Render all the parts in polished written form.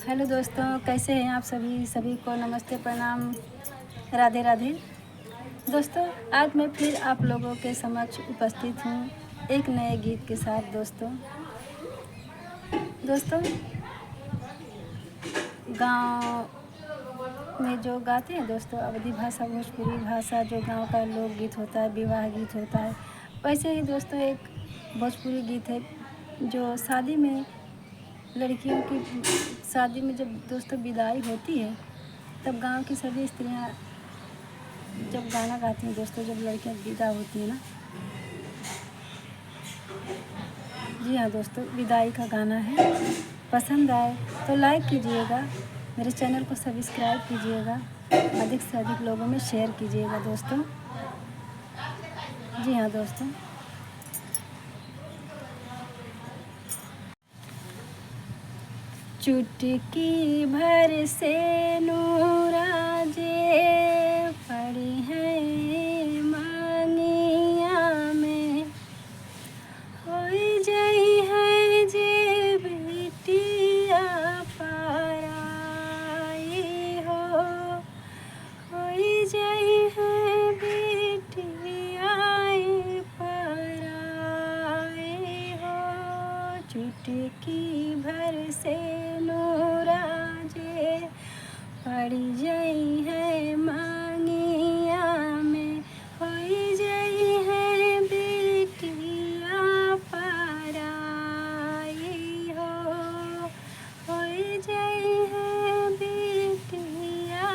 Hello दोस्तों, कैसे हैं आप सभी को नमस्ते, प्रणाम, राधे राधे। दोस्तों, आज मैं फिर आप लोगों के समक्ष उपस्थित हूँ एक नए गीत के साथ। दोस्तों गांव में जो गाते हैं दोस्तों, अवधी भाषा, भोजपुरी भाषा, जो गांव का लोकगीत होता है, विवाह गीत होता है, वैसे ही दोस्तों एक भोजपुरी गीत है जो शादी में, लड़कियों की शादी में जब दोस्तों विदाई होती है, तब गांव की सभी स्त्रियां जब गाना गाती हैं दोस्तों, जब लड़कियां विदा होती हैं ना। जी हाँ दोस्तों, विदाई का गाना है। पसंद आए तो लाइक कीजिएगा, मेरे चैनल को सब्सक्राइब कीजिएगा, अधिक से अधिक लोगों में शेयर कीजिएगा दोस्तों। जी हाँ दोस्तों, चुटकी भर से नूराजे पड़ी है मांगिया में, होई जाई है जे बेटिया पराई हो, होई जाई है बेटिया पराई हो। चुटकी भर से नूराजे पड़ी जाई है मांगिया में, होई जाई है बेटिया पराई हो, होई जाई है बेटिया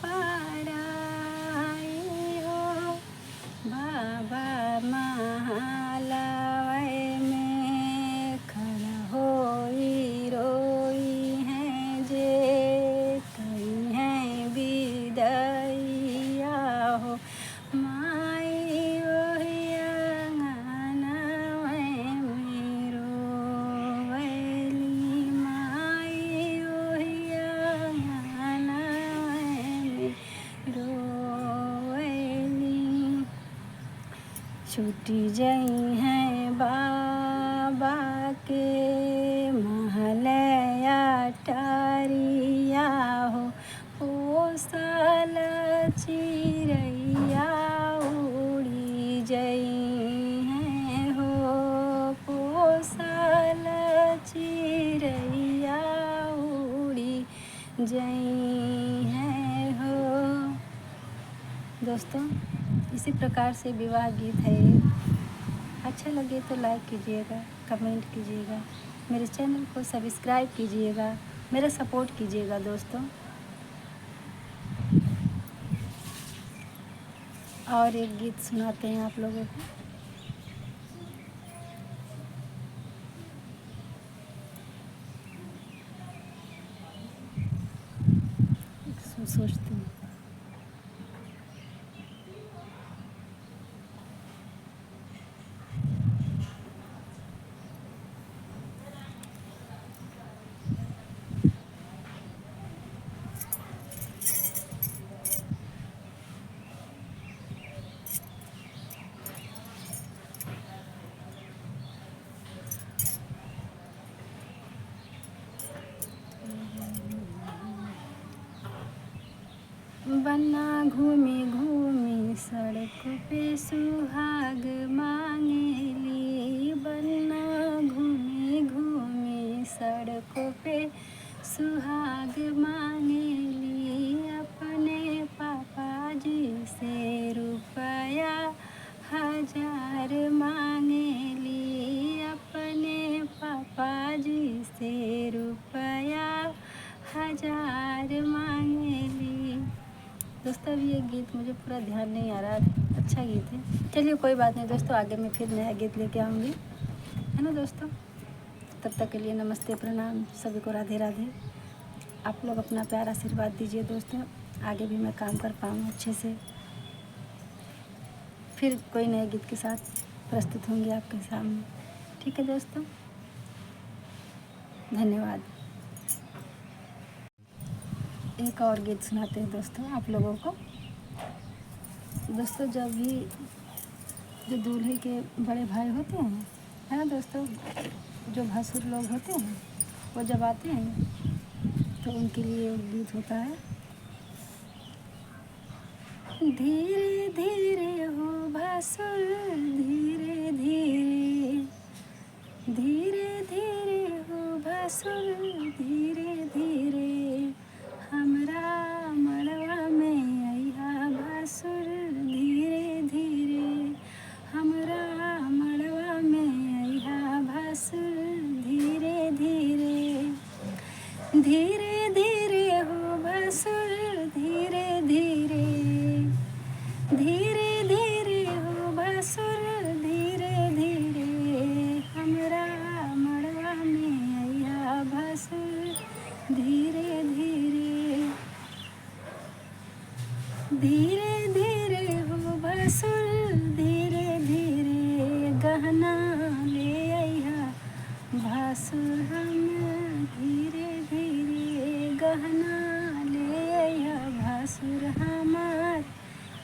पराई हो। बाबा महालय में खड़ा होई रोई है जे, कई है विदैया हो, माई ओही अंगनवे में रोवैली, माई ओही अंगनवे में रोवैली। छूटी जाई हैं बाबा के महलया टारिया हो, पोसल चिड़ैया उड़ी जाई हैं हो, पोसल चिड़ैया उड़ी जाई हैं हो। दोस्तों, इसी प्रकार से विवाह गीत है। अच्छा लगे तो लाइक कीजिएगा, कमेंट कीजिएगा, मेरे चैनल को सब्सक्राइब कीजिएगा, मेरा सपोर्ट कीजिएगा दोस्तों। और एक गीत सुनाते हैं आप लोगों को। सोचती हूँ बन्ना घूमी घूमी सड़क पे सुहाग मांगेली, बन्ना घूमी घूमी सड़क पे सुहाग मांगेली, अपने पापा जी से रुपया 1000 मांगेली, अपने पापा जी से रुपया 1000 मांगेली। दोस्तों, अभी ये गीत मुझे पूरा ध्यान नहीं आ रहा, अच्छा गीत है। चलिए कोई बात नहीं दोस्तों, आगे मैं फिर नया गीत लेके आऊँगी, है ना दोस्तों। तब तक के लिए नमस्ते, प्रणाम, सभी को राधे राधे। आप लोग अपना प्यार आशीर्वाद दीजिए दोस्तों, आगे भी मैं काम कर पाऊँ अच्छे से। फिर कोई नए गीत के साथ प्रस्तुत होंगी आपके सामने। ठीक है दोस्तों, धन्यवाद। एक और गीत सुनाते हैं दोस्तों आप लोगों को। दोस्तों, जब भी जो दूल्हे के बड़े भाई होते हैं, है ना दोस्तों, जो भसुर लोग होते हैं, वो जब आते हैं तो उनके लिए गीत होता है। धीरे धीरे हो भासुर, धीरे धीरे, धीरे धीरे हो भासुर, धीरे धीरे, हमरा मड़वा में अइहा भासुर, धीरे धीरे, हमरा मड़वा में अइहा भासुर, धीरे धीरे, धीरे धीरे हो भासुर, धीरे धीरे, धीरे धीरे हो भासुर, धीरे धीरे, हमरा मड़वा में अइहा भासुर, धीरे धीरे, धीरे धीरे हो भासुर, धीरे धीरे, गहना ले अइहा भासुर हम, धीरे धीरे, गहना ले अइहा भासुर हमार,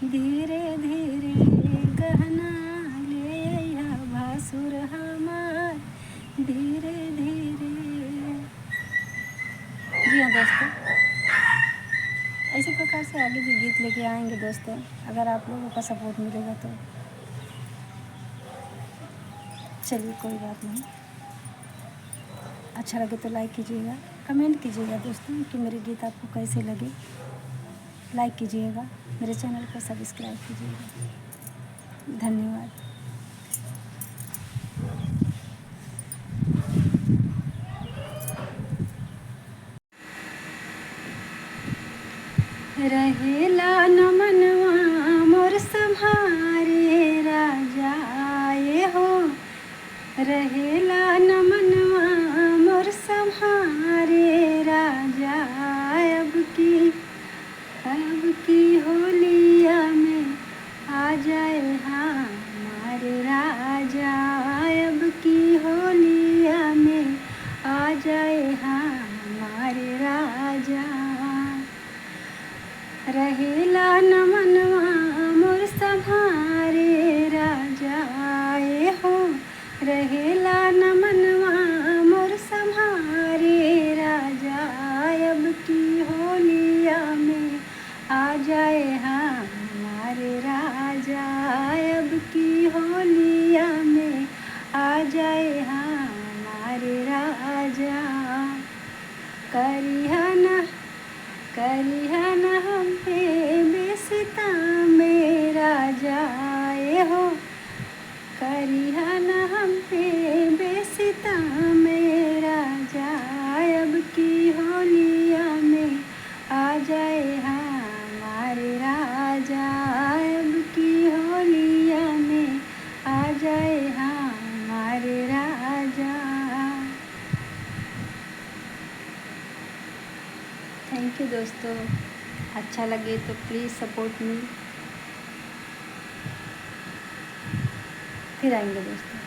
धीरे धीरे, गहना ले अइहा भासुर हमार, धीरे धीरे। जी हाँ दोस्तों, इसी प्रकार से आगे भी गीत लेके आएंगे दोस्तों, अगर आप लोगों का सपोर्ट मिलेगा तो। चलिए कोई बात नहीं, अच्छा लगे तो लाइक कीजिएगा, कमेंट कीजिएगा दोस्तों कि मेरे गीत आपको कैसे लगे। लाइक कीजिएगा, मेरे चैनल को सब्सक्राइब कीजिएगा। धन्यवाद। रहेला न मनवा मोर सम्हारे राजा आए हो, रहेला न मनवा मोर सम्हारे राजा, अब की होलिया में आ जाए हमारे राजा, अब की होलिया में आ जाए हमारे राजा, रहेला न मनवा मोर सम्हारे राजा आए हो, रहेला न मनवा मोर सम्हारे राजा, अब की होलिया में आ जाए हमारे राजा, अब की होलिया में आ जाए हमारे राजा, करिहा न हम पे बेसिता में राजा आए हो, करिहा न हम पे बेसिता में राजा, अब की होलिया में आ जाए हमारे राजा, अब की होलिया में आ जाए हमारे राजा। थैंक यू दोस्तों, अच्छा लगे तो प्लीज़ सपोर्ट मी। फिर आएंगे दोस्तों।